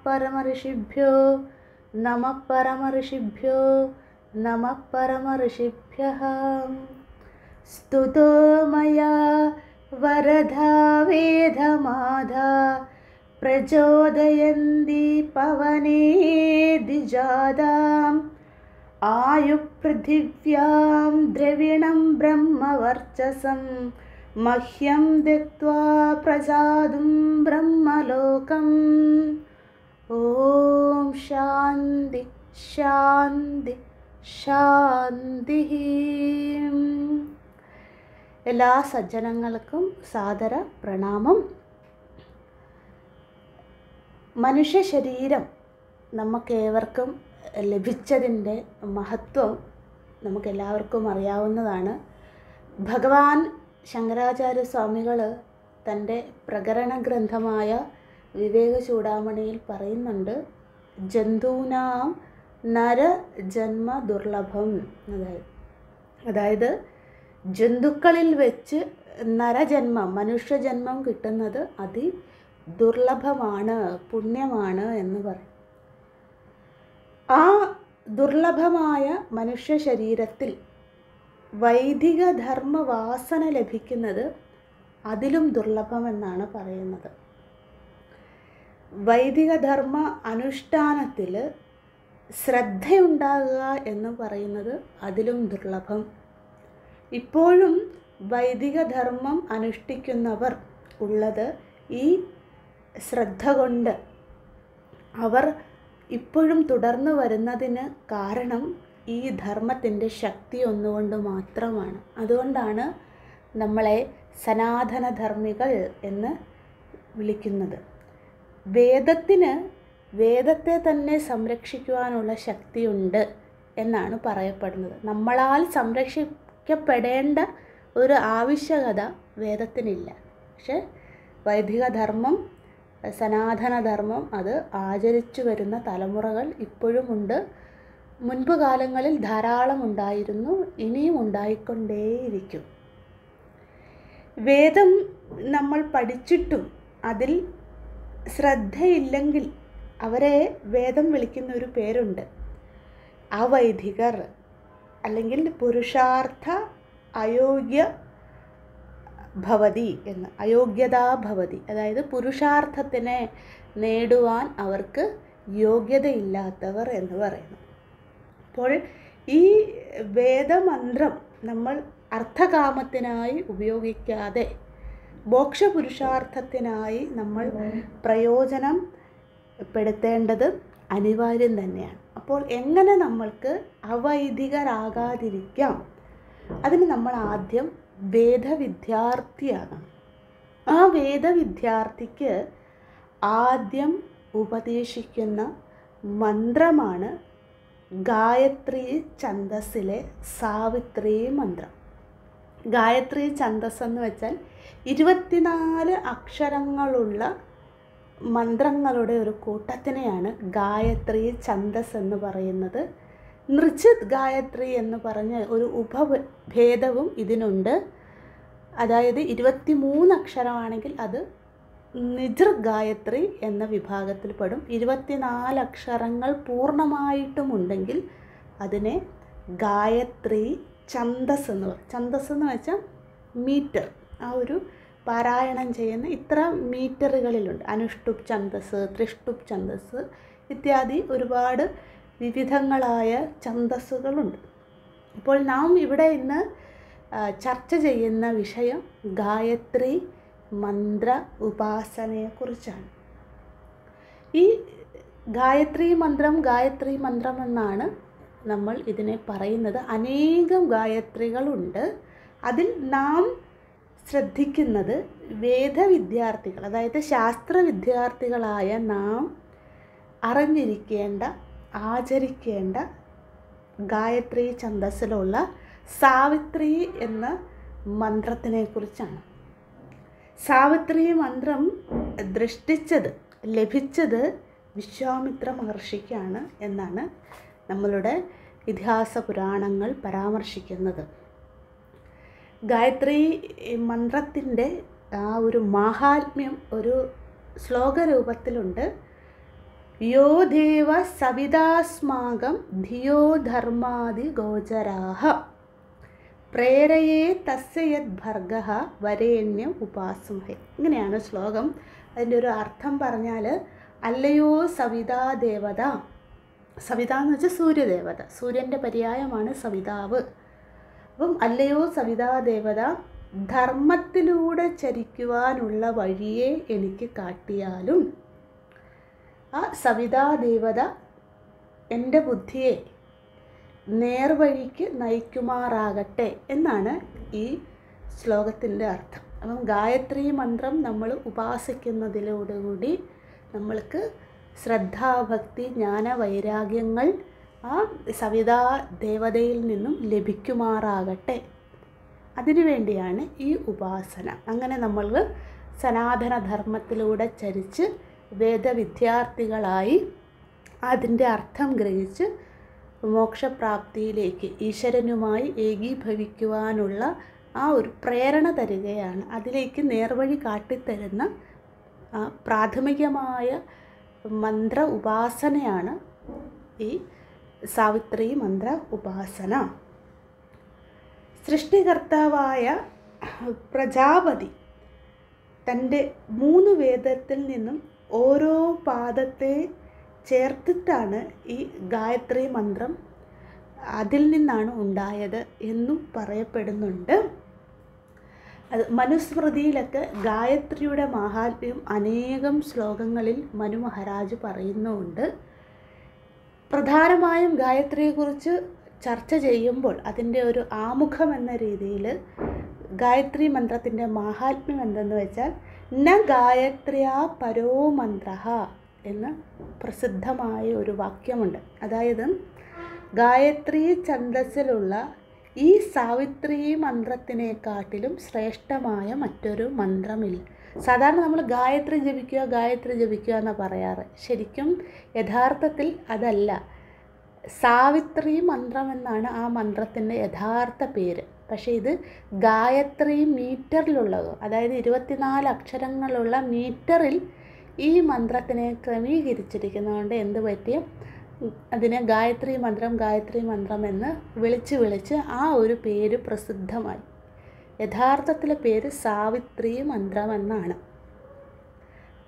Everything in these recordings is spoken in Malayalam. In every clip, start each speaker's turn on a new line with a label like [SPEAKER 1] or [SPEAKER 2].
[SPEAKER 1] परमऋषिभ्यो नमः परमऋषिभ्यो नमः परमऋषिभ्यः। स्तुतो मया वरदा वेदमादा प्रचोदयन्ति पवने द्विजादाम् आयुपृथिव्यां द्रविणं ब्रह्मवर्चसं मह्यं दत्त्वा प्रसादं ब्रह्मलोकम्। ഓം ശാന്തി ശാന്തി ശാന്തി. എല്ലാ സജ്ജനങ്ങൾക്കും സാദര പ്രണാമം. മനുഷ്യ ശരീരം നമുക്കേവർക്കും ലഭിച്ചതിൻ്റെ മഹത്വം നമുക്കെല്ലാവർക്കും അറിയാവുന്നതാണ്. ഭഗവാൻ ശങ്കരാചാര്യ സ്വാമികൾ തൻ്റെ പ്രകരണ ഗ്രന്ഥമായ വിവേക ചൂടാമണിയിൽ പറയുന്നുണ്ട്, ജന്തൂനാം നരജന്മ ദുർലഭം. അതായത് ജന്തുക്കളിൽ വെച്ച് നരജന്മം, മനുഷ്യജന്മം കിട്ടുന്നത് ദുർലഭമാണ്, പുണ്യമാണ് എന്ന് പറയും. ആ ദുർലഭമായ മനുഷ്യ ശരീരത്തിൽ വൈദിക ധർമ്മവാസന ലഭിക്കുന്നത് അതിലും ദുർലഭമെന്നാണ് പറയുന്നത്. വൈദിക ധർമ്മ അനുഷ്ഠാനത്തിൽ ശ്രദ്ധയുണ്ടാകുക എന്ന് പറയുന്നത് അതിലും ദുർലഭം. ഇപ്പോഴും വൈദിക ധർമ്മം അനുഷ്ഠിക്കുന്നവർ ഉള്ളത് ഈ ശ്രദ്ധ കൊണ്ട്. അവർ ഇപ്പോഴും തുടർന്നു വരുന്നതിന് കാരണം ഈ ധർമ്മത്തിൻ്റെ ശക്തി ഒന്നുകൊണ്ട് മാത്രമാണ്. അതുകൊണ്ടാണ് നമ്മളെ സനാതനധർമ്മികൾ എന്ന് വിളിക്കുന്നത്. വേദത്തെ തന്നെ സംരക്ഷിക്കുവാനുള്ള ശക്തിയുണ്ട് എന്നാണ് പറയപ്പെടുന്നത്. നമ്മളാൽ സംരക്ഷിക്കപ്പെടേണ്ട ഒരു ആവശ്യകത വേദത്തിനില്ല. പക്ഷെ വൈദിക ധർമ്മം, സനാതനധർമ്മം അത് ആചരിച്ചു വരുന്ന തലമുറകൾ ഇപ്പോഴുമുണ്ട്. മുൻപ് കാലങ്ങളിൽ ധാരാളം ഉണ്ടായിരുന്നു, ഇനിയും ഉണ്ടായിക്കൊണ്ടേയിരിക്കും. വേദം നമ്മൾ പഠിച്ചിട്ടും അതിൽ ശ്രദ്ധയില്ലെങ്കിൽ അവരെ വേദം വിളിക്കുന്ന ഒരു പേരുണ്ട്, അവൈദികർ, അല്ലെങ്കിൽ പുരുഷാർത്ഥ അയോഗ്യ ഭവതി എന്ന്, അയോഗ്യതാ ഭവതി. അതായത് പുരുഷാർത്ഥത്തിനെ നേടുവാൻ അവർക്ക് യോഗ്യതയില്ലാത്തവർ എന്ന് പറയുന്നു. അപ്പോൾ ഈ വേദമന്ത്രം നമ്മൾ അർത്ഥകാമത്തിനായി ഉപയോഗിക്കാതെ മോക്ഷപുരുഷാർത്ഥത്തിനായി നമ്മൾ പ്രയോജനപ്പെടുത്തേണ്ടത് അനിവാര്യം തന്നെയാണ്. അപ്പോൾ എങ്ങനെ നമ്മൾക്ക് അവൈദികരാകാതിരിക്കാം? അതിന് നമ്മൾ ആദ്യം വേദവിദ്യാർത്ഥിയാകണം. ആ വേദവിദ്യാർത്ഥിക്ക് ആദ്യം ഉപദേശിക്കുന്ന മന്ത്രമാണ് ഗായത്രി ഛന്ദസ്സിലെ സാവിത്രി മന്ത്രം. ഗായത്രി ഛന്ദസ് എന്ന് വെച്ചാൽ 24 അക്ഷരങ്ങളുള്ള മന്ത്രങ്ങളുടെ ഒരു കൂട്ടത്തിനെയാണ് ഗായത്രി ഛന്ദസ് എന്ന് പറയുന്നത്. നൃചിത് ഗായത്രി എന്ന് പറഞ്ഞ ഒരു ഉപഭേദവും ഇതിനുണ്ട്. അതായത് 23 അക്ഷരമാണെങ്കിൽ അത് നിജൃ ഗായത്രി എന്ന വിഭാഗത്തിൽപ്പെടും. 24 അക്ഷരങ്ങൾ പൂർണ്ണമായിട്ടുമുണ്ടെങ്കിൽ അതിനെ ഗായത്രി ഛന്ദസ് എന്ന് പറയും. ഛന്ദസ് എന്ന് വെച്ചാൽ മീറ്റർ. ആ ഒരു പാരായണം ചെയ്യുന്ന ഇത്ര മീറ്ററുകളിലുണ്ട്. അനുഷ്ടുപ് ഛന്ദസ്, ത്രിഷ്ടുപ് ഛന്ദസ് ഇത്യാദി ഒരുപാട് വിവിധങ്ങളായ ഛന്ദസ്സുകളുണ്ട്. അപ്പോൾ നാം ഇവിടെ ഇന്ന് ചർച്ച ചെയ്യുന്ന വിഷയം ഗായത്രി മന്ത്ര ഉപാസനയെക്കുറിച്ചാണ്. ഈ ഗായത്രി മന്ത്രം എന്നാണ് നമ്മൾ ഇതിനെ പറയുന്നത്. അനേകം ഗായത്രികളുണ്ട്. അതിൽ നാം ശ്രദ്ധിക്കുന്നത് വേദവിദ്യാർത്ഥികൾ, അതായത് ശാസ്ത്ര വിദ്യാർത്ഥികളായ നാം അറിഞ്ഞിരിക്കേണ്ട, ആചരിക്കേണ്ട ഗായത്രി ഛന്ദസ്സിലുള്ള സാവിത്രി എന്ന മന്ത്രത്തിനെക്കുറിച്ചാണ്. സാവിത്രി മന്ത്രം ലഭിച്ചത് വിശ്വാമിത്ര മഹർഷിക്കാണ് എന്നാണ് നമ്മളുടെ ഇതിഹാസ പുരാണങ്ങൾ പരാമർശിക്കുന്നത്. ഗായത്രി മന്ത്രത്തിൻ്റെ ആ ഒരു മാഹാത്മ്യം ഒരു ശ്ലോകരൂപത്തിലുണ്ട്. യോ ദേവ സവിതാസ്മാകം ധിയോ ധർമാദി ഗോചരാഹ പ്രേരയേ തസ്യ യത് ഭർഗഃ വരേണ്യം ഉപാസ്മഹേ. ഇങ്ങനെയാണ് ശ്ലോകം. അതിൻ്റെ ഒരു അർത്ഥം പറഞ്ഞാൽ, അല്ലയോ സവിതാ ദേവത, സവിത എന്ന് വെച്ചാൽ സൂര്യദേവത, സൂര്യൻ്റെ പര്യായമാണ് സവിതാവ്. അപ്പം അല്ലയോ സവിതാ ദേവത, ധർമ്മത്തിലൂടെ ചരിക്കുവാനുള്ള വഴിയെ എനിക്ക് കാട്ടിയാലും ആ സവിതാ ദേവത എൻ്റെ ബുദ്ധിയെ നേർവഴിക്ക് നയിക്കുമാറാകട്ടെ എന്നാണ് ഈ ശ്ലോകത്തിൻ്റെ അർത്ഥം. അപ്പം ഗായത്രി മന്ത്രം നമ്മൾ ഉപാസിക്കുന്നതിലോടുകൂടി നമ്മൾക്ക് ശ്രദ്ധാഭക്തി ജ്ഞാന വൈരാഗ്യങ്ങൾ ആ സവിതാ ദേവതയിൽ നിന്നും ലഭിക്കുമാറാകട്ടെ, അതിനുവേണ്ടിയാണ് ഈ ഉപാസന. അങ്ങനെ നമ്മൾ സനാതനധർമ്മത്തിലൂടെ ചരിച്ച് വേദവിദ്യാർത്ഥികളായി അതിൻ്റെ അർത്ഥം ഗ്രഹിച്ച് മോക്ഷപ്രാപ്തിയിലേക്ക് ഈശ്വരനുമായി ഏകീഭവിക്കുവാനുള്ള ആ ഒരു പ്രേരണ തരികയാണ്. അതിലേക്ക് നേർവഴി കാട്ടിത്തരുന്ന പ്രാഥമികമായ മന്ത്ര ഉപാസനയാണ് ഈ സാവിത്രി മന്ത്ര ഉപാസന. സൃഷ്ടികർത്താവായ പ്രജാപതി തൻ്റെ 3 വേദത്തിൽ നിന്നും ഓരോ പാദത്തെ ചേർത്തിട്ടാണ് ഈ ഗായത്രി മന്ത്രം അതിൽ നിന്നാണ് ഉണ്ടായത് എന്നും പറയപ്പെടുന്നുണ്ട്. അത് മനുസ്മൃതിയിലൊക്കെ ഗായത്രിയുടെ മാഹാത്മ്യം അനേകം ശ്ലോകങ്ങളിൽ മനു മഹാരാജ് പറയുന്നുമുണ്ട്. പ്രധാനമായും ഗായത്രിയെക്കുറിച്ച് ചർച്ച ചെയ്യുമ്പോൾ അതിൻ്റെ ഒരു ആമുഖം എന്ന രീതിയിൽ ഗായത്രി മന്ത്രത്തിൻ്റെ മാഹാത്മ്യം എന്തെന്ന് വെച്ചാൽ, ന ഗായത്രിയാ പരോ മന്ത്രഃ എന്ന് പ്രസിദ്ധമായ ഒരു വാക്യമുണ്ട്. അതായത് ഗായത്രി ഛന്ദസ്സിലുള്ള ഈ സാവിത്രി മന്ത്രത്തിനെക്കാട്ടിലും ശ്രേഷ്ഠമായ മറ്റൊരു മന്ത്രമില്ല. സാധാരണ നമ്മൾ ഗായത്രി ജപിക്കുക എന്നാണ് പറയാറ്. ശരിക്കും യഥാർത്ഥത്തിൽ അതല്ല. സാവിത്രി മന്ത്രം എന്നാണ് ആ മന്ത്രത്തിൻ്റെ യഥാർത്ഥ പേര്. പക്ഷേ ഇത് ഗായത്രി മീറ്ററിലുള്ളത്, അതായത് 24 അക്ഷരങ്ങളുള്ള മീറ്ററിൽ ഈ മന്ത്രത്തിനെ ക്രമീകരിച്ചിരിക്കുന്നതുകൊണ്ട് എന്ത് പറ്റി, അതിനെ ഗായത്രി മന്ത്രം എന്ന് വിളിച്ച് ആ ഒരു പേര് പ്രസിദ്ധമായി. യഥാർത്ഥത്തിലെ പേര് സാവിത്രി മന്ത്രം എന്നാണ്.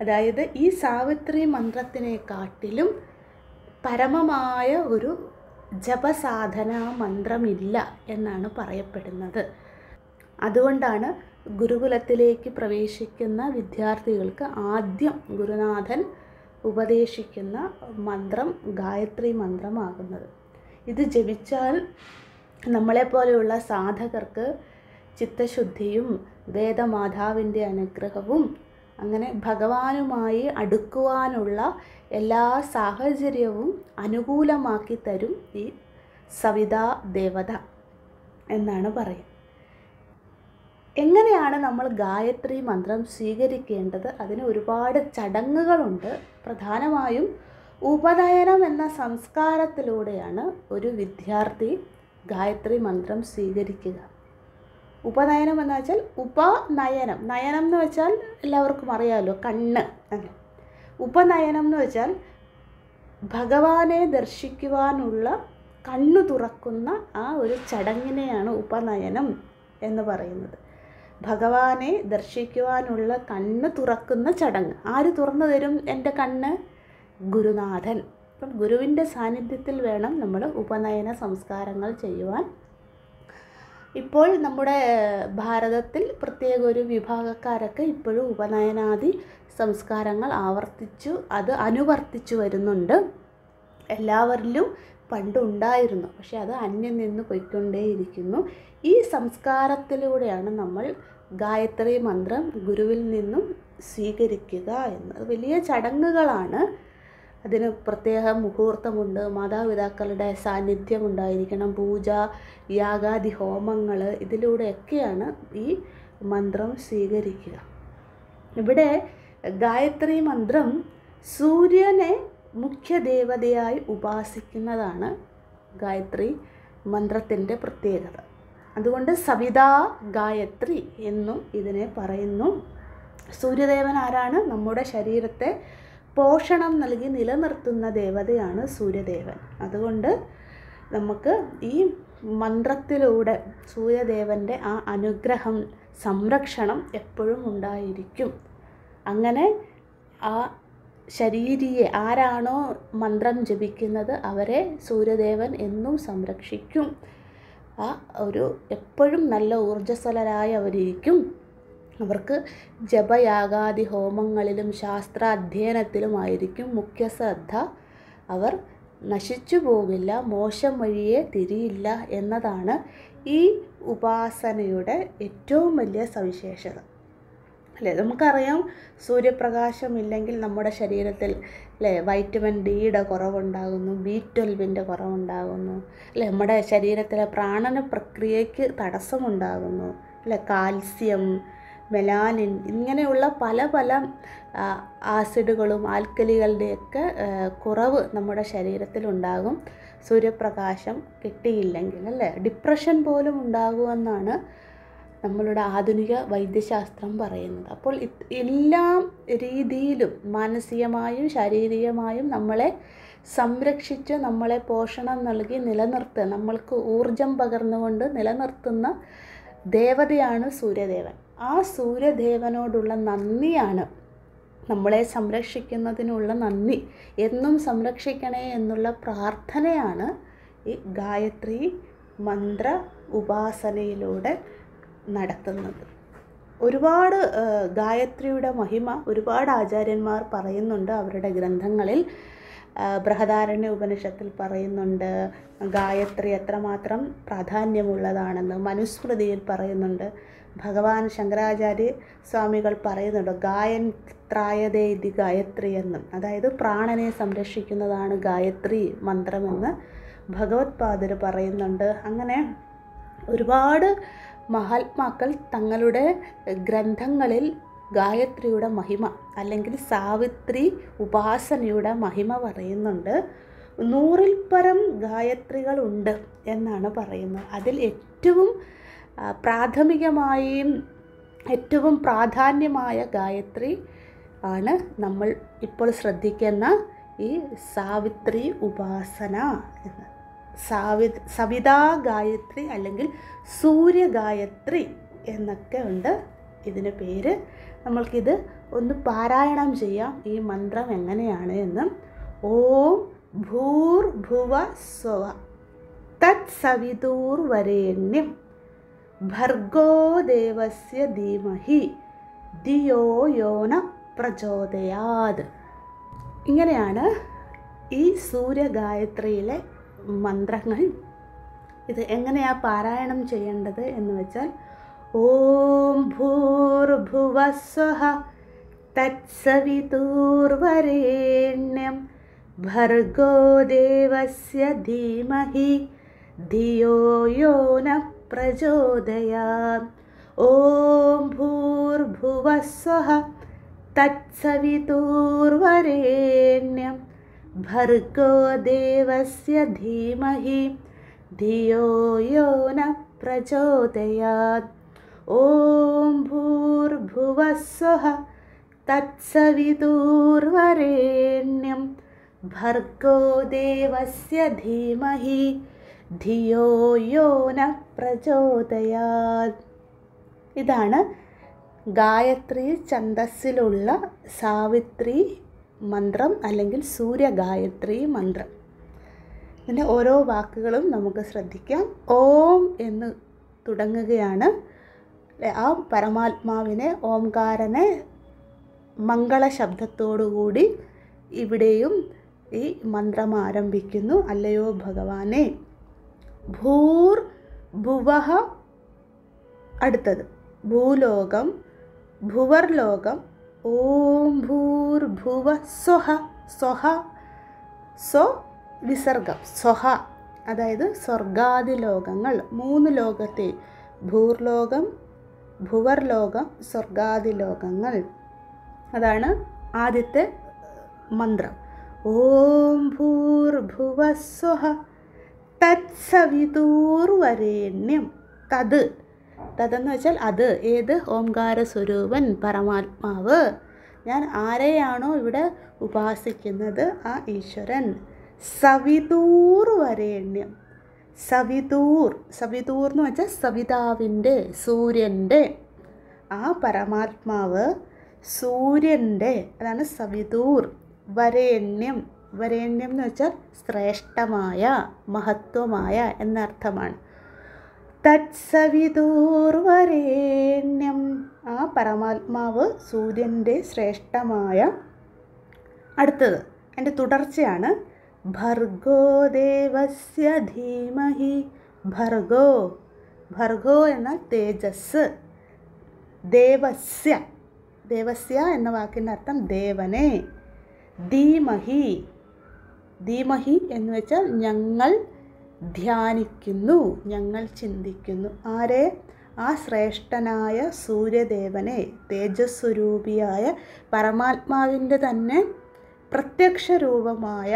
[SPEAKER 1] അതായത് ഈ സാവിത്രി മന്ത്രത്തിനെക്കാട്ടിലും പരമമായ ഒരു ജപസാധന മന്ത്രമില്ല എന്നാണ് പറയപ്പെടുന്നത്. അതുകൊണ്ടാണ് ഗുരുകുലത്തിലേക്ക് പ്രവേശിക്കുന്ന വിദ്യാർത്ഥികൾക്ക് ആദ്യം ഗുരുനാഥൻ ഉപദേശിക്കുന്ന മന്ത്രം ഗായത്രി മന്ത്രമാകുന്നത്. ഇത് ജപിച്ചാൽ നമ്മളെപ്പോലെയുള്ള സാധകർക്ക് ചിത്തശുദ്ധിയും വേദമാതാവിൻ്റെ അനുഗ്രഹവും അങ്ങനെ ഭഗവാനുമായി അടുക്കുവാനുള്ള എല്ലാ സാഹചര്യവും അനുകൂലമാക്കി തരും ഈ സവിതാ ദേവത എന്നാണ് പറയുക. എങ്ങനെയാണ് നമ്മൾ ഗായത്രി മന്ത്രം സ്വീകരിക്കേണ്ടത്? അതിന് ഒരുപാട് ചടങ്ങുകളുണ്ട്. പ്രധാനമായും ഉപനയനം എന്ന സംസ്കാരത്തിലൂടെയാണ് ഒരു വിദ്യാർത്ഥി ഗായത്രി മന്ത്രം സ്വീകരിക്കുക. ഉപനയനം എന്ന് വെച്ചാൽ നയനം എന്ന് വെച്ചാൽ എല്ലാവർക്കും അറിയാമല്ലോ, കണ്ണ്. ഉപനയനം എന്ന് വെച്ചാൽ ഭഗവാനെ ദർശിക്കുവാനുള്ള കണ്ണു തുറക്കുന്ന ആ ഒരു ചടങ്ങിനെയാണ് ഉപനയനം എന്ന് പറയുന്നത്. ഭഗവാനെ ദർശിക്കുവാനുള്ള കണ്ണ് തുറക്കുന്ന ചടങ്ങ്. ആര് തുറന്നു തരും എൻ്റെ കണ്ണ്? ഗുരുനാഥൻ. അപ്പം ഗുരുവിൻ്റെ സാന്നിധ്യത്തിൽ വേണം നമ്മൾ ഉപനയന സംസ്കാരങ്ങൾ ചെയ്യുവാൻ. ഇപ്പോൾ നമ്മുടെ ഭാരതത്തിൽ പ്രത്യേക ഒരു വിഭാഗക്കാരൊക്കെ ഇപ്പോഴും ഉപനയനാദി സംസ്കാരങ്ങൾ അനുവർത്തിച്ചു വരുന്നുണ്ട്. എല്ലാവരിലും പണ്ടുണ്ടായിരുന്നു, പക്ഷെ അത് അന്യം നിന്ന് പോയിക്കൊണ്ടേയിരിക്കുന്നു. ഈ സംസ്കാരത്തിലൂടെയാണ് നമ്മൾ ഗായത്രി മന്ത്രം ഗുരുവിൽ നിന്നും സ്വീകരിക്കുക എന്നത്. വലിയ ചടങ്ങുകളാണ്. അതിന് പ്രത്യേക മുഹൂർത്തമുണ്ട്, മാതാപിതാക്കളുടെ സാന്നിധ്യം ഉണ്ടായിരിക്കണം, പൂജ, യാഗാദി ഹോമങ്ങൾ, ഇതിലൂടെയൊക്കെയാണ് ഈ മന്ത്രം സ്വീകരിക്കുക. ഇവിടെ ഗായത്രി മന്ത്രം സൂര്യനെ മുഖ്യദേവതയായി ഉപാസിക്കുന്നതാണ് ഗായത്രി മന്ത്രത്തിൻ്റെ പ്രത്യേകത. അതുകൊണ്ട് സവിതാ ഗായത്രി എന്നും ഇതിനെ പറയുന്നു. സൂര്യദേവൻ ആരാണ്? നമ്മുടെ ശരീരത്തെ പോഷണം നൽകി നിലനിർത്തുന്ന ദേവതയാണ് സൂര്യദേവൻ. അതുകൊണ്ട് നമുക്ക് ഈ മന്ത്രത്തിലൂടെ സൂര്യദേവൻ്റെ ആ അനുഗ്രഹം, സംരക്ഷണം എപ്പോഴും ഉണ്ടായിരിക്കും. അങ്ങനെ ആ ശരീരിയെ ആരാണോ മന്ത്രം ജപിക്കുന്നത് അവരെ സൂര്യദേവൻ എന്നും സംരക്ഷിക്കും. ആ ഒരു എപ്പോഴും നല്ല ഊർജ്ജസ്വലരായി അവരിയ്ക്കും. അവർക്ക് ജപയാഗാദി ഹോമങ്ങളിലും ശാസ്ത്ര അധ്യയനത്തിലുമായിരിക്കും മുഖ്യ ശ്രദ്ധ. അവർ നശിച്ചു പോകില്ല, മോശം വഴിയെ തിരിയില്ല എന്നതാണ് ഈ ഉപാസനയുടെ ഏറ്റവും വലിയ സവിശേഷത. അല്ലേ, നമുക്കറിയാം സൂര്യപ്രകാശമില്ലെങ്കിൽ നമ്മുടെ ശരീരത്തിൽ വൈറ്റമിൻ ഡിയുടെ കുറവുണ്ടാകുന്നു, B12 കുറവുണ്ടാകുന്നു, നമ്മുടെ ശരീരത്തിലെ പ്രാണന പ്രക്രിയയ്ക്ക് തടസ്സമുണ്ടാകുന്നു, കാൽസ്യം, മെലാനിൻ, ഇങ്ങനെയുള്ള പല പല ആസിഡുകളും ആൽക്കലികളുടെയൊക്കെ കുറവ് നമ്മുടെ ശരീരത്തിലുണ്ടാകും സൂര്യപ്രകാശം കിട്ടിയില്ലെങ്കിൽ. ഡിപ്രഷൻ പോലും ഉണ്ടാകുമെന്നാണ് നമ്മളുടെ ആധുനിക വൈദ്യശാസ്ത്രം പറയുന്നത്. അപ്പോൾ എല്ലാ രീതിയിലും മാനസികമായും ശാരീരികമായും നമ്മളെ സംരക്ഷിച്ച് നമ്മളെ പോഷണം നൽകി നിലനിർത്തുക, നമ്മൾക്ക് ഊർജം പകർന്നുകൊണ്ട് നിലനിർത്തുന്ന ദേവതയാണ് സൂര്യദേവൻ. ആ സൂര്യദേവനോടുള്ള നന്ദിയാണ്, നമ്മളെ സംരക്ഷിക്കുന്നതിനുള്ള നന്ദി, എന്നും സംരക്ഷിക്കണേ എന്നുള്ള പ്രാർത്ഥനയാണ് ഈ ഗായത്രി മന്ത്ര ഉപാസനയിലൂടെ നടത്തുന്നത്. ഒരുപാട് ഗായത്രിയുടെ മഹിമ ഒരുപാട് ആചാര്യന്മാർ പറയുന്നുണ്ട് അവരുടെ ഗ്രന്ഥങ്ങളിൽ. ബൃഹദാരണ്യ ഉപനിഷത്തിൽ പറയുന്നുണ്ട് ഗായത്രി എത്രമാത്രം പ്രാധാന്യമുള്ളതാണെന്ന്. മനുസ്മൃതിയിൽ പറയുന്നുണ്ട്. ഭഗവാൻ ശങ്കരാചാര്യ സ്വാമികൾ പറയുന്നുണ്ട് ഗായത്രായതേ ഇതി ഗായത്രി എന്നും. അതായത് പ്രാണനെ സംരക്ഷിക്കുന്നതാണ് ഗായത്രി മന്ത്രമെന്ന് ഭഗവത്പാദർ പറയുന്നുണ്ട്. അങ്ങനെ ഒരുപാട് മഹാത്മാക്കൾ തങ്ങളുടെ ഗ്രന്ഥങ്ങളിൽ ഗായത്രിയുടെ മഹിമ അല്ലെങ്കിൽ സാവിത്രി ഉപാസനയുടെ മഹിമ പറയുന്നുണ്ട്. 100-ൽ പരം ഗായത്രികളുണ്ട് എന്നാണ് പറയുന്നത്. അതിൽ ഏറ്റവും പ്രാഥമികമായും ഏറ്റവും പ്രാധാന്യമായ ഗായത്രി ആണ് നമ്മൾ ഇപ്പോൾ ശ്രദ്ധിക്കുന്ന ഈ സാവിത്രി ഉപാസന എന്ന്. സവിതാ ഗായത്രി അല്ലെങ്കിൽ സൂര്യഗായത്രി എന്നൊക്കെ ഉണ്ട് ഇതിന് പേര്. നമ്മൾക്കിത് ഒന്ന് പാരായണം ചെയ്യാം, ഈ മന്ത്രം എങ്ങനെയാണ് എന്ന്. ഓം ഭൂർഭുവ സ്വ തത്സവിതുർവരേണ്യം ഭർഗോ ദേവസ്യ ധീമഹി ധിയോ യോ ന പ്രചോദയാത്. ഇങ്ങനെയാണ് ഈ സൂര്യഗായത്രിയിലെ മന്ത്രങ്ങൾ. ഇത് എങ്ങനെയാണ് പാരായണം ചെയ്യേണ്ടത് എന്ന് വെച്ചാൽ ഓം ഭൂർഭുവസ്വഃ തത്സവിതുർവരേണ്യം ഭർഗോ ദേവസ്യ ധീമഹി ധിയോ യോ ന പ്രചോദയാത്. ഓം ഭൂർഭുവസ്വഃ തത്സവിതുർവരേണ്യം ഭർഗോ ദേവസ്യ ധീമഹി ധിയോ യോ ന പ്രചോദയാത്. ഓം ഭൂർഭുവസ്വഃ തത്സവിതുർവരേണ്യം ഭർഗോ ദേവസ്യ ധീമഹി ധിയോ യോ ന പ്രചോദയാത്. ഇതാണ് ഗായത്രി ഛന്ദസ്സിലുള്ള സാവിത്രി മന്ത്രം അല്ലെങ്കിൽ സൂര്യഗായത്രി മന്ത്രം. ഇതിൻ്റെ ഓരോ വാക്കുകളും നമുക്ക് ശ്രദ്ധിക്കാം. ഓം എന്ന് തുടങ്ങുകയാണ്. ആ പരമാത്മാവിനെ, ഓംകാരനെ മംഗളശബ്ദത്തോടുകൂടി ഇവിടെയും ഈ മന്ത്രം ആരംഭിക്കുന്നു. അല്ലയോ ഭഗവാനെ. ഭൂർ ഭുവഃ അടുത്തത് ഭൂലോകം, ഭുവർലോകം. ഓം ഭൂർഭുവ സ്വഃ. സ്വഃ സ്വ വിസർഗം. സ്വഃ അതായത് സ്വർഗാദി ലോകങ്ങൾ, 3 ലോകത്തെ, ഭൂർലോകം, ഭുവർലോകം, സ്വർഗാദി ലോകങ്ങൾ. അതാണ് ആദ്യത്തെ മന്ത്രം. ഓം ഭൂർഭുവസ്വഃ തത്സവിതുർവരേണ്യം. തതെന്ന് വെച്ചാൽ അത്, ഏത്? ഓംകാര സ്വരൂപൻ പരമാത്മാവ്. ഞാൻ ആരെയാണോ ഇവിടെ ഉപാസിക്കുന്നത് ആ ഈശ്വരൻ. സവിതൂർ വരേണ്യം. സവിതൂർ എന്ന് വെച്ചാൽ സവിതാവിൻ്റെ, സൂര്യൻ്റെ, ആ പരമാത്മാവ് സൂര്യൻ്റെ, അതാണ് സവിതൂർ. വരേണ്യം എന്ന് വെച്ചാൽ ശ്രേഷ്ഠമായ, മഹത്വമായ എന്നർത്ഥമാണ്. തത്സവിതൂർ വരേണ്യം, ആ പരമാത്മാവ് സൂര്യൻ്റെ ശ്രേഷ്ഠമായ. അടുത്തത് എൻ്റെ തുടർച്ചയാണ്. ഭർഗോ ദേവസ്യ ധീമഹി. ഭർഗോ എന്നാൽ തേജസ്. ദേവസ്യ എന്ന വാക്കിൻ്റെ അർത്ഥം ദേവനെ. ധീമഹി എന്ന് വെച്ചാൽ ഞങ്ങൾ ധ്യാനിക്കുന്നു, ഞങ്ങൾ ചിന്തിക്കുന്നു. ആരെ? ആ ശ്രേഷ്ഠനായ സൂര്യദേവനെ, തേജസ്വരൂപിയായ പരമാത്മാവിൻ്റെ തന്നെ പ്രത്യക്ഷ രൂപമായ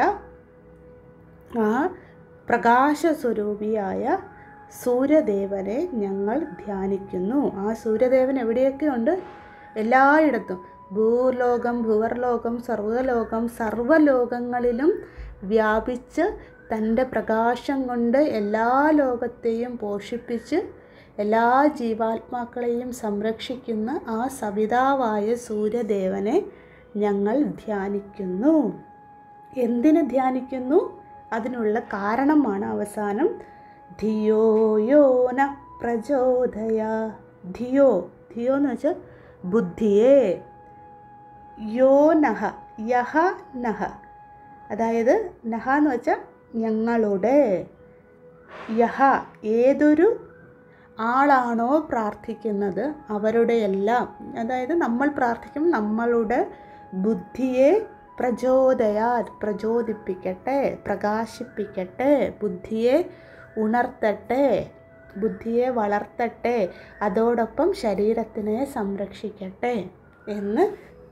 [SPEAKER 1] ആ പ്രകാശസ്വരൂപിയായ സൂര്യദേവനെ ഞങ്ങൾ ധ്യാനിക്കുന്നു. ആ സൂര്യദേവൻ എവിടെയൊക്കെ ഉണ്ട്? എല്ലായിടത്തും. ഭൂലോകം, ഭുവർലോകം, സർവ്വലോകങ്ങളിലും വ്യാപിച്ച് തൻ്റെ പ്രകാശം കൊണ്ട് എല്ലാ ലോകത്തെയും പോഷിപ്പിച്ച് എല്ലാ ജീവാത്മാക്കളെയും സംരക്ഷിക്കുന്ന ആ സവിതാവായ സൂര്യദേവനെ ഞങ്ങൾ ധ്യാനിക്കുന്നു. എന്തിന് ധ്യാനിക്കുന്നു? അതിനുള്ള കാരണമാണ് അവസാനം. ധിയോ യോ ന പ്രചോദയ. ധിയോ എന്ന് വെച്ചാൽ ബുദ്ധിയെ. യോ നഹ, യഹ നഹ, അതായത് നഹ എന്ന് വെച്ചാൽ ഞങ്ങളുടെ. യഹ ഏതൊരു ആളാണോ പ്രാർത്ഥിക്കുന്നത് അവരുടെ എല്ലാം, അതായത് നമ്മൾ പ്രാർത്ഥിക്കും നമ്മളുടെ ബുദ്ധിയെ പ്രചോദിപ്പിക്കട്ടെ, പ്രകാശിപ്പിക്കട്ടെ, ബുദ്ധിയെ ഉണർത്തട്ടെ, ബുദ്ധിയെ വളർത്തട്ടെ, അതോടൊപ്പം ശരീരത്തിനെ സംരക്ഷിക്കട്ടെ എന്ന്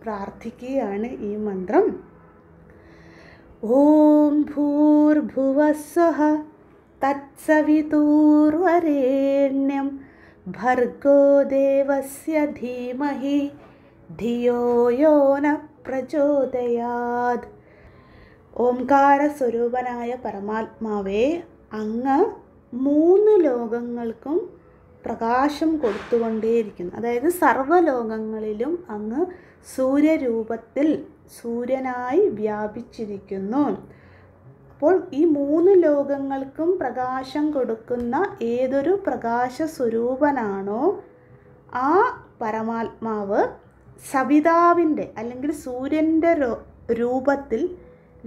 [SPEAKER 1] പ്രാർത്ഥിക്കുകയാണ് ഈ മന്ത്രം. ഓം ഭൂർഭുവസ്വഃ തത്സവിതുർവരേണ്യം ഭർഗോ ദേവസ്യ ധീമഹി ധിയോ യോ ന പ്രചോദയാത്. ഓംകാര സ്വരൂപനായ പരമാത്മാവേ, അങ്ങ് 3 ലോകങ്ങൾക്കും പ്രകാശം കൊടുത്തുകൊണ്ടേയിരിക്കുന്നു. അതായത് സർവ്വലോകങ്ങളിലും അങ്ങ് സൂര്യരൂപത്തിൽ സൂര്യനായി വ്യാപിച്ചിരിക്കുന്നു. അപ്പോൾ ഈ 3 ലോകങ്ങൾക്കും പ്രകാശം കൊടുക്കുന്ന ഏതൊരു പ്രകാശ സ്വരൂപനാണോ ആ പരമാത്മാവ് സവിതാവിൻ്റെ അല്ലെങ്കിൽ സൂര്യൻ്റെ രൂപത്തിൽ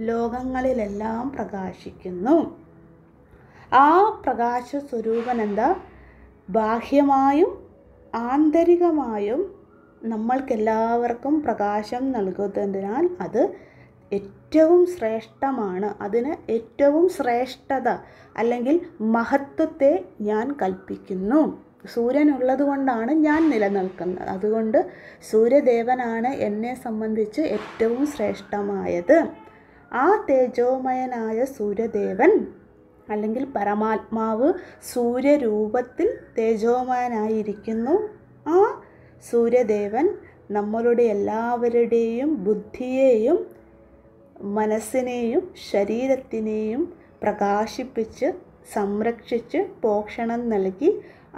[SPEAKER 1] ലോകങ്ങളിലെല്ലാം പ്രകാശിക്കുന്നു. ആ പ്രകാശ സ്വരൂപൻ എന്താ? ബാഹ്യമായും ആന്തരികമായും നമ്മൾക്കെല്ലാവർക്കും പ്രകാശം നൽകുന്നതിനാൽ അത് ഏറ്റവും ശ്രേഷ്ഠമാണ്. അതിന് ഏറ്റവും ശ്രേഷ്ഠത അല്ലെങ്കിൽ മഹത്വത്തെ ഞാൻ കൽപ്പിക്കുന്നു. സൂര്യനുള്ളത് കൊണ്ടാണ് ഞാൻ നിലനിൽക്കുന്നത്. അതുകൊണ്ട് സൂര്യദേവനാണ് എന്നെ സംബന്ധിച്ച് ഏറ്റവും ശ്രേഷ്ഠമായത്. ആ തേജോമയനായ സൂര്യദേവൻ അല്ലെങ്കിൽ പരമാത്മാവ് സൂര്യരൂപത്തിൽ തേജോമയനായിരിക്കുന്നു. ആ സൂര്യദേവൻ നമ്മളുടെ എല്ലാവരുടെയും ബുദ്ധിയെയും മനസ്സിനെയും ശരീരത്തിനെയും പ്രകാശിപ്പിച്ച് സംരക്ഷിച്ച് പോഷണം നൽകി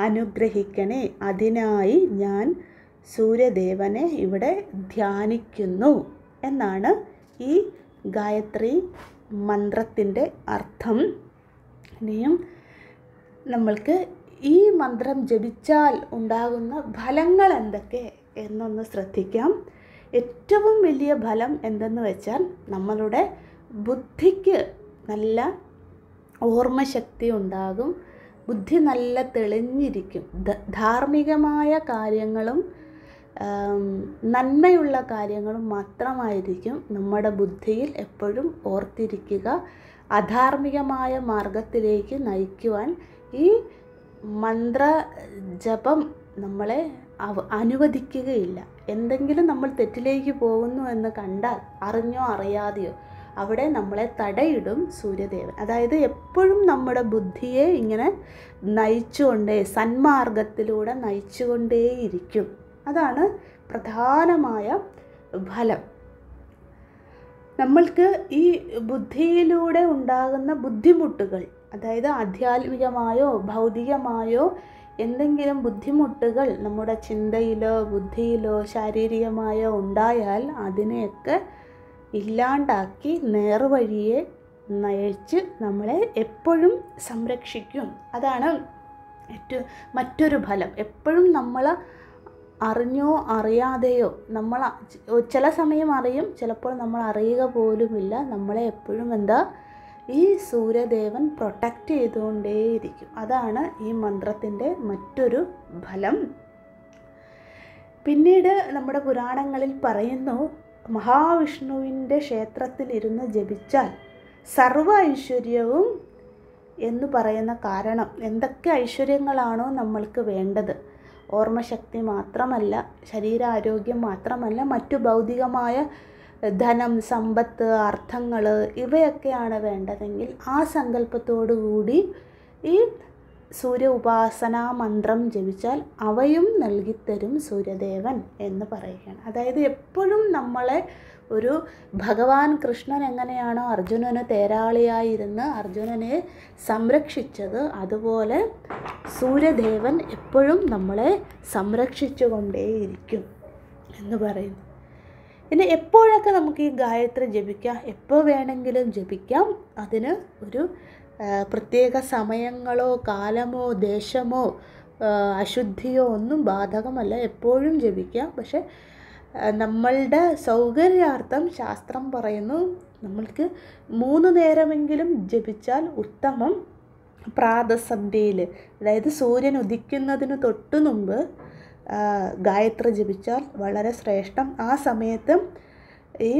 [SPEAKER 1] അനുഗ്രഹിക്കണേ. അതിനായി ഞാൻ സൂര്യദേവനെ ഇവിടെ ധ്യാനിക്കുന്നു എന്നാണ് ഈ ഗായത്രി മന്ത്രത്തിൻ്റെ അർത്ഥം. ഇനിയും നമ്മൾക്ക് ഈ മന്ത്രം ജപിച്ചാൽ ഉണ്ടാകുന്ന ഫലങ്ങൾ എന്തൊക്കെ എന്നൊന്ന് ശ്രദ്ധിക്കാം. ഏറ്റവും വലിയ ഫലം എന്തെന്ന് വെച്ചാൽ നമ്മളുടെ ബുദ്ധിക്ക് നല്ല ഓർമ്മശക്തി ഉണ്ടാകും. ബുദ്ധി നല്ല തെളിഞ്ഞിരിക്കും. ധാർമ്മികമായ കാര്യങ്ങളും നന്മയുള്ള കാര്യങ്ങളും മാത്രമായിരിക്കും നമ്മുടെ ബുദ്ധിയിൽ എപ്പോഴും ഓർത്തിരിക്കുക. അധാർമികമായ മാർഗത്തിലേക്ക് നയിക്കുവാൻ ഈ മന്ത്രജപം നമ്മളെ അനുവദിക്കുകയില്ല. എന്തെങ്കിലും നമ്മൾ തെറ്റിലേക്ക് പോകുന്നു എന്ന് കണ്ടാൽ അറിഞ്ഞോ അറിയാതെയോ അവിടെ നമ്മളെ തടയിടും സൂര്യദേവൻ. അതായത് എപ്പോഴും നമ്മുടെ ബുദ്ധിയെ ഇങ്ങനെ സന്മാർഗത്തിലൂടെ നയിച്ചുകൊണ്ടേയിരിക്കും. അതാണ് പ്രധാനമായ ഫലം. നമ്മൾക്ക് ഈ ബുദ്ധിയിലൂടെ ഉണ്ടാകുന്ന ബുദ്ധിമുട്ടുകൾ, അതായത് ആധ്യാത്മികമായോ ഭൗതികമായോ എന്തെങ്കിലും ബുദ്ധിമുട്ടുകൾ നമ്മുടെ ചിന്തയിലോ ബുദ്ധിയിലോ ശാരീരികമായോ ഉണ്ടായാൽ അതിനെയൊക്കെ ഇല്ലാണ്ടാക്കി നേർവഴിയെ നയിച്ച് നമ്മളെ എപ്പോഴും സംരക്ഷിക്കും. അതാണ് മറ്റൊരു ഫലം. എപ്പോഴും നമ്മൾ അറിഞ്ഞോ അറിയാതെയോ, നമ്മൾ ചില സമയം അറിയും, ചിലപ്പോൾ നമ്മൾ അറിയുക പോലുമില്ല, നമ്മളെ എപ്പോഴും ഈ സൂര്യദേവൻ പ്രൊട്ടക്റ്റ് ചെയ്തുകൊണ്ടേയിരിക്കും. അതാണ് ഈ മന്ത്രത്തിൻ്റെ മറ്റൊരു ഫലം. പിന്നീട് നമ്മുടെ പുരാണങ്ങളിൽ പറയുന്നു, മഹാവിഷ്ണുവിൻ്റെ ക്ഷേത്രത്തിൽ ഇരുന്ന് ജപിച്ചാൽ സർവ്വ ഐശ്വര്യവും എന്ന് പറയുന്ന കാരണം, എന്തൊക്കെ ഐശ്വര്യങ്ങളാണോ നമ്മൾക്ക് വേണ്ടത്, ഓർമ്മശക്തി മാത്രമല്ല, ശരീരാരോഗ്യം മാത്രമല്ല, മറ്റു ഭൗതികമായ ധനം, സമ്പത്ത്, അർത്ഥങ്ങൾ ഇവയൊക്കെയാണ് വേണ്ടതെങ്കിൽ ആ സങ്കല്പത്തോടു കൂടി ഈ സൂര്യ ഉപാസനാ മന്ത്രം ജപിച്ചാൽ അവയും നൽകിത്തരും സൂര്യദേവൻ എന്ന് പറയുകയാണ്. അതായത് എപ്പോഴും നമ്മളെ ഒരു ഭഗവാൻ കൃഷ്ണൻ എങ്ങനെയാണോ അർജുനന് തേരാളിയായിരുന്ന് അർജുനനെ സംരക്ഷിച്ചത്, അതുപോലെ സൂര്യദേവൻ എപ്പോഴും നമ്മളെ സംരക്ഷിച്ചു കൊണ്ടേയിരിക്കും എന്ന് പറയുന്നു. ഇനി എപ്പോഴൊക്കെ നമുക്ക് ഈ ഗായത്രി ജപിക്കാം? എപ്പോൾ വേണമെങ്കിലും ജപിക്കാം. അതിന് ഒരു പ്രത്യേക സമയങ്ങളോ കാലമോ ദേശമോ അശുദ്ധിയോ ഒന്നും ബാധകമല്ല, എപ്പോഴും ജപിക്കാം. പക്ഷെ നമ്മളുടെ സൗകര്യാർത്ഥം ശാസ്ത്രം പറയുന്നു നമ്മൾക്ക് 3 നേരമെങ്കിലും ജപിച്ചാൽ ഉത്തമം. പ്രാതസന്ധ്യയിൽ, അതായത് സൂര്യൻ ഉദിക്കുന്നതിന് തൊട്ട് മുമ്പ് ഗായത്രി ജപിച്ചാൽ വളരെ ശ്രേഷ്ഠം. ആ സമയത്ത് ഈ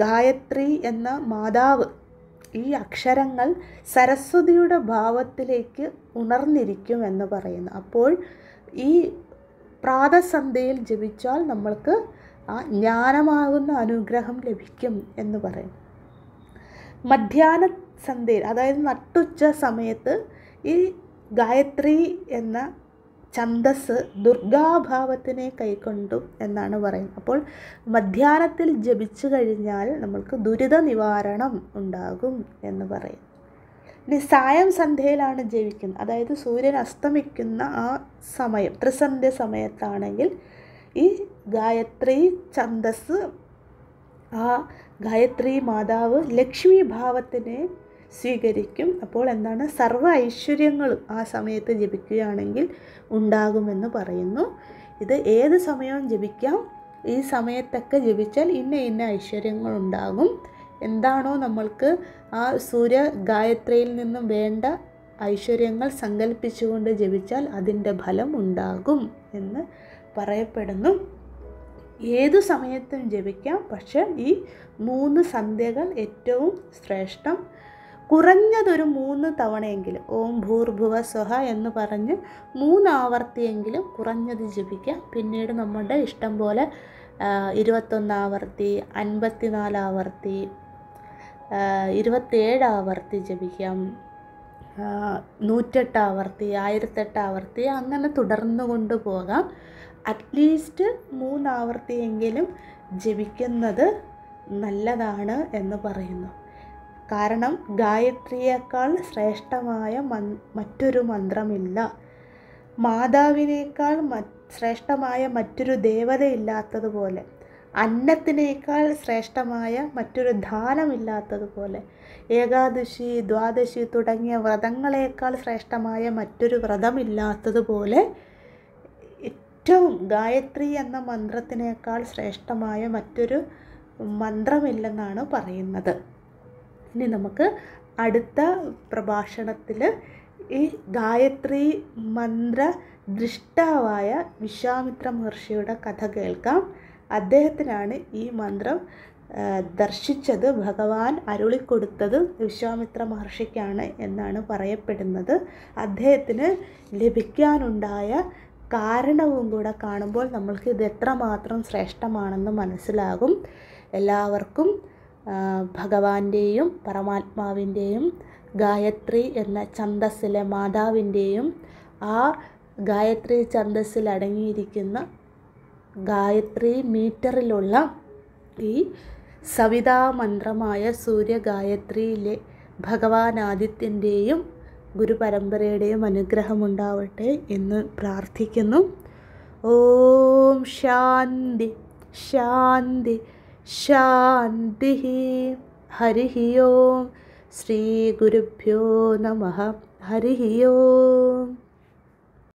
[SPEAKER 1] ഗായത്രി എന്ന മാതാവ്, ഈ അക്ഷരങ്ങൾ സരസ്വതിയുടെ ഭാവത്തിലേക്ക് ഉണർന്നിരിക്കും എന്ന് പറയുന്നു. അപ്പോൾ ഈ പ്രാതസന്ധ്യയിൽ ജപിച്ചാൽ നമ്മൾക്ക് ആ ജ്ഞാനമാകുന്ന അനുഗ്രഹം ലഭിക്കും എന്ന് പറയും. മധ്യാഹ്ന സന്ധ്യയിൽ, അതായത് നട്ടുച്ച സമയത്ത് ഈ ഗായത്രി എന്ന ഛന്ദസ് ദുർഗാഭാവത്തിനെ കൈക്കൊണ്ടു എന്നാണ് പറയുന്നത്. അപ്പോൾ മധ്യാഹ്നത്തിൽ ജപിച്ചു കഴിഞ്ഞാൽ നമ്മൾക്ക് ദുരിത നിവാരണം ഉണ്ടാകും എന്ന് പറയും. ഇനി സായം സന്ധ്യയിലാണ് ജപിക്കുന്നത്, അതായത് സൂര്യൻ അസ്തമിക്കുന്ന ആ സമയം, ത്രിസന്ധ്യ സമയത്താണെങ്കിൽ ഈ ഗായത്രി ഛന്ദസ്, ആ ഗായത്രി മാതാവ് ലക്ഷ്മി ഭാവത്തിനെ സ്വീകരിക്കും. അപ്പോൾ എന്താണ്, സർവ്വ ഐശ്വര്യങ്ങളും ആ സമയത്ത് ജപിക്കുകയാണെങ്കിൽ ഉണ്ടാകുമെന്ന് പറയുന്നു. ഇത് ഏത് സമയവും ജപിക്കാം. ഈ സമയത്തൊക്കെ ജപിച്ചാൽ ഇന്ന ഐശ്വര്യങ്ങൾ ഉണ്ടാകും. എന്താണോ നമ്മൾക്ക് ആ സൂര്യ ഗായത്രിയിൽ നിന്നും വേണ്ട ഐശ്വര്യങ്ങൾ സങ്കല്പിച്ചുകൊണ്ട് ജപിച്ചാൽ അതിൻ്റെ ഫലം ഉണ്ടാകും എന്ന് പറയപ്പെടുന്നു. ഏതു സമയത്തും ജപിക്കാം. പക്ഷേ ഈ 3 സന്ധ്യകൾ ഏറ്റവും ശ്രേഷ്ഠം. കുറഞ്ഞതൊരു 3 തവണയെങ്കിലും ഓം ഭൂർഭുവ സ്വഹ എന്ന് പറഞ്ഞ് 3 ആവർത്തിയെങ്കിലും കുറഞ്ഞത് ജപിക്കാം. പിന്നീട് നമ്മുടെ ഇഷ്ടം പോലെ 21 ആവർത്തി, 54 ആവർത്തി, 27 ആവർത്തി ജപിക്കാം, 108 ആവർത്തി, 1008 ആവർത്തി, അങ്ങനെ തുടർന്നു കൊണ്ടുപോകാം. അറ്റ്ലീസ്റ്റ് 3 ആവർത്തിയെങ്കിലും ജപിക്കുന്നത് നല്ലതാണ് എന്ന് പറയുന്നു. കാരണം ഗായത്രിയേക്കാൾ ശ്രേഷ്ഠമായ മറ്റൊരു മന്ത്രമില്ല. മാതാവിനേക്കാൾ ശ്രേഷ്ഠമായ മറ്റൊരു ദേവതയില്ലാത്തതുപോലെ, അന്നത്തിനേക്കാൾ ശ്രേഷ്ഠമായ മറ്റൊരു ദാനമില്ലാത്തതുപോലെ, ഏകാദശി, ദ്വാദശി തുടങ്ങിയ വ്രതങ്ങളേക്കാൾ ശ്രേഷ്ഠമായ മറ്റൊരു വ്രതമില്ലാത്തതുപോലെ, ഏറ്റവും ഗായത്രി എന്ന മന്ത്രത്തിനേക്കാൾ ശ്രേഷ്ഠമായ മറ്റൊരു മന്ത്രമില്ലെന്നാണ് പറയുന്നത്. ഇനി നമുക്ക് അടുത്ത പ്രഭാഷണത്തിൽ ഈ ഗായത്രി മന്ത്ര ദൃഷ്ടാവായ വിശ്വാമിത്ര മഹർഷിയുടെ കഥ കേൾക്കാം. അദ്ദേഹത്തിനാണ് ഈ മന്ത്രം ദർശിച്ചത്. ഭഗവാൻ അരുളിക്കൊടുത്തത് വിശ്വാമിത്ര മഹർഷിക്കാണ് എന്നാണ് പറയപ്പെടുന്നത്. അദ്ദേഹത്തിന് ലഭിക്കാനുണ്ടായ കാരണവും കൂടെ കാണുമ്പോൾ നമ്മൾക്ക് ഇത് എത്രമാത്രം ശ്രേഷ്ഠമാണെന്ന് മനസ്സിലാകും. എല്ലാവർക്കും ഭഗവാന്റെയും പരമാത്മാവിൻ്റെയും ഗായത്രി എന്ന ഛന്ദസ്സിലെ മാതാവിൻ്റെയും ആ ഗായത്രി ഛന്ദസ്സിൽ അടങ്ങിയിരിക്കുന്ന ഗായത്രി മീറ്ററിലുള്ള ഈ സവിതാ മന്ത്രമായ സൂര്യഗായത്രിയിലെ ഭഗവാൻ ആദിത്യൻ്റെയും ഗുരുപരമ്പരയുടെയും അനുഗ്രഹമുണ്ടാവട്ടെ എന്ന് പ്രാർത്ഥിക്കുന്നു. ഓം ശാന്തി ശാന്തി ശാന്തി. ഹരി ഓം. ശ്രീ ഗുരുഭ്യോ നമഃ. ഹരി ഓം.